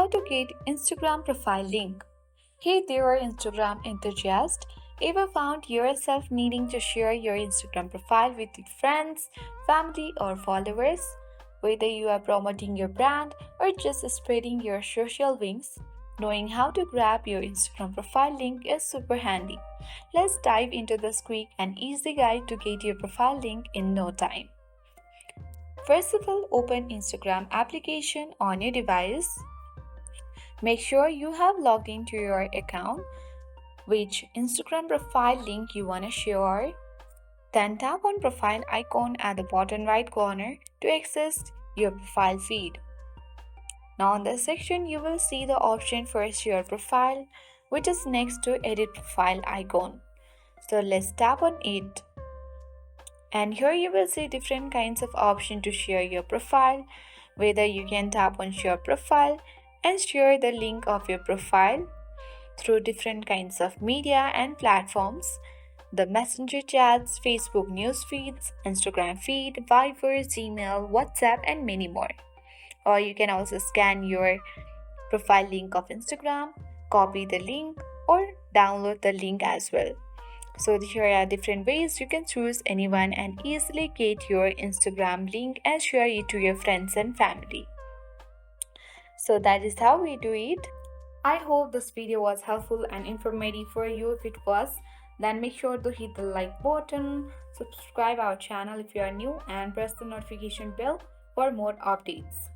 how to get Instagram profile link. Hey there, Instagram enthusiast. Ever found yourself needing to share your Instagram profile with your friends, family, or followers? Whether you are promoting your brand or just spreading your social wings, knowing how to grab your Instagram profile link is super handy. Let's dive into this quick and easy guide to get your profile link in no time. First of all, open Instagram application on your device. Make sure you have logged into your account, which Instagram profile link you want to share. Then tap on profile icon at the bottom right corner to access your profile feed. Now on this section, you will see the option for share profile, which is next to edit profile icon. So let's tap on it. And here you will see different kinds of options to share your profile, whether you can tap on share profile and share the link of your profile through different kinds of media and platforms, the messenger chats, Facebook news feeds, Instagram feed, Viber, Gmail, WhatsApp, and many more. Or you can also scan your profile link of Instagram, copy the link, or download the link as well. So here are different ways you can choose anyone and easily get your Instagram link and share it to your friends and family. So that is how we do it. I hope this video was helpful and informative for you. If it was, then make sure to hit the like button, subscribe our channel if you are new, and press the notification bell for more updates.